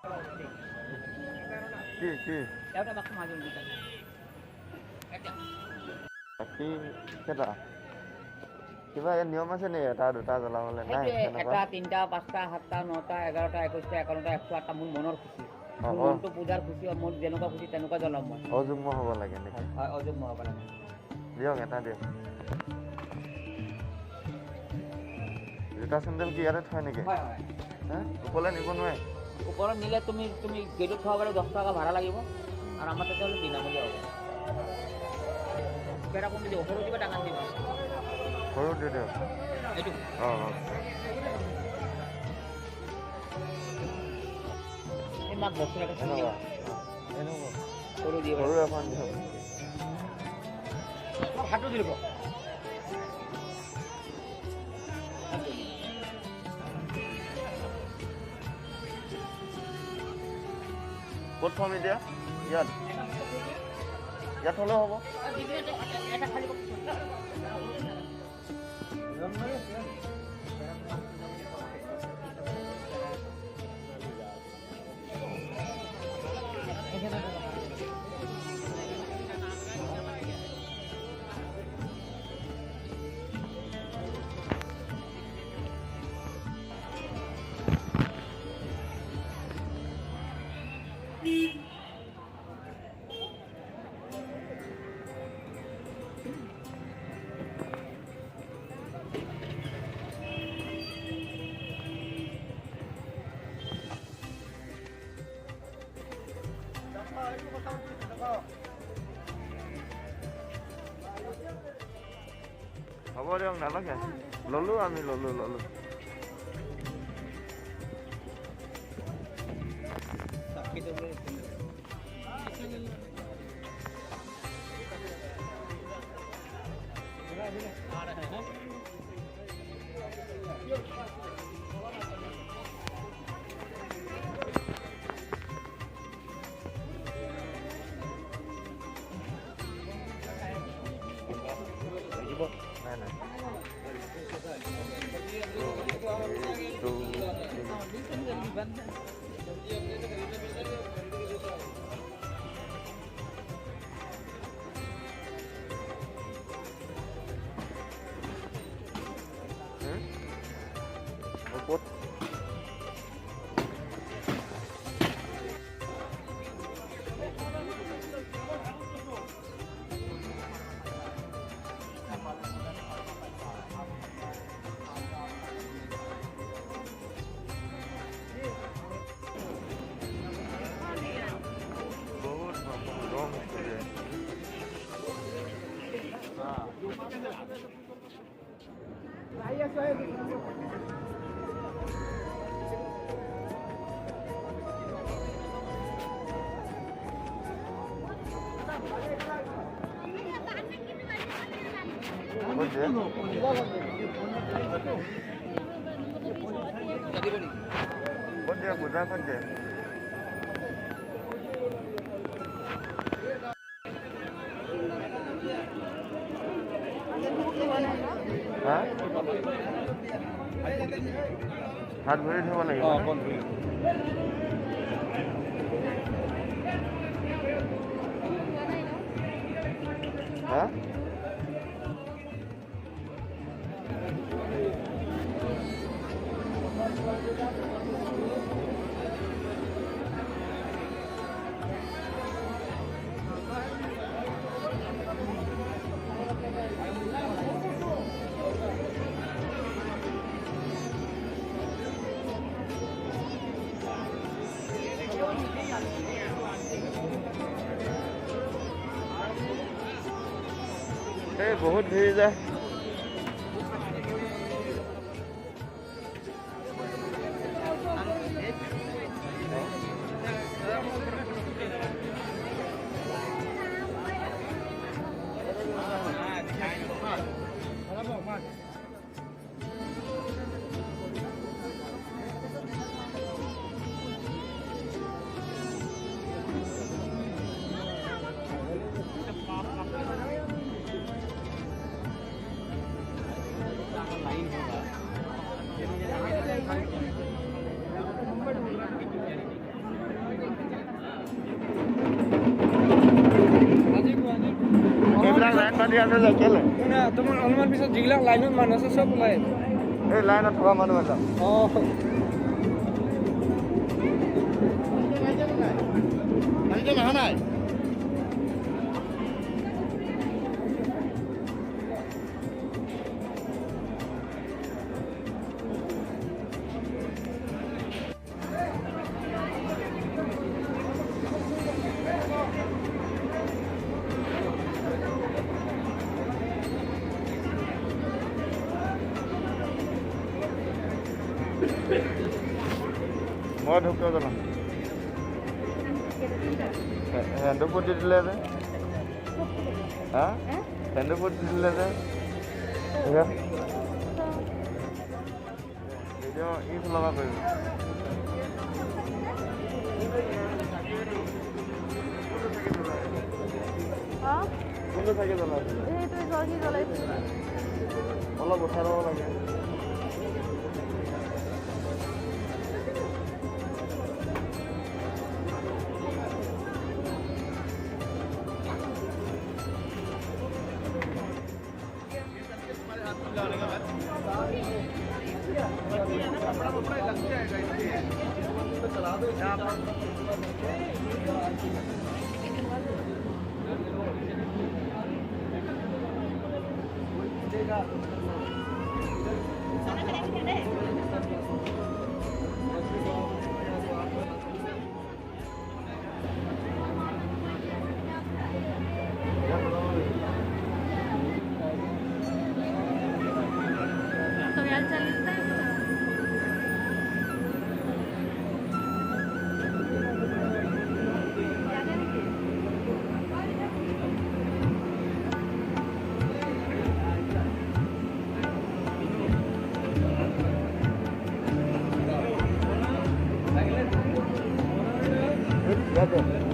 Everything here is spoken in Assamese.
কি বাকী কেইটা কিবা নিয়ম আছে নেকি এটা দুটা জ্বলাবলে নাই এটা 3টা 5টা 7টা 9টা 11টা 21টা 51টা 108টা মোৰ মনৰ খুচি অ মনটো পূজাৰ খুচি মোৰ যেনেকুৱা খুচি তেনেকুৱা জ্বলাম মই অযুগ্ম হ'ব লাগে নেকি হয় অযুগ্ম হ'ব লাগে দিয়ক এটা দিয়ক জোতা চেণ্ডেল কি ইয়াতে থয় নেকি হয় হয় ওপৰলৈ নিব নোৱাৰে ওপৰত নিলে তুমি গেটত থ'ব পাৰে 10 টকা ভাড়া লাগিব আৰু আমাৰ তাতে হ'লে বিনামূলীয়া হ'ব কিবা কোন দিব সৰু দিবা ডাঙৰ দিবা সৰু দি দিয়ক এইটো এই মাক বস্তু এটা এনেকুৱা সৰু দিব সৰু এখন দিয়ক হাতটো দিব ক'ত থ'ম এতিয়া ইয়াত হ'লেও হ'ব এটা খালি হ'ব দিয়ক নালাগে ল'লোঁ আমি ল'লোঁ নাই নাই ক'ত বুজা ক'ত দিয়ে হা হাত ভৰি ধুব লাগিব হা এই বহুত ভিৰ যায় দিয়া নাযায় কেলে মানে তোমাৰ অলপমান পিছত যিবিলাক লাইনত মানুহ আছে চব ওলাই এই লাইনত থকা মানুহ এটা অঁ অহা নাই মই ঢুকিব জানো হেণ্ডু পুতি দিলে যে হা হেণ্ডু পুতি দিলে যে ভিডিঅ' ই ফলবা কৰিব কোনটো চাইকেল জ্বলাইছিলে অলপ উঠাই ল'ব লাগে Gracias.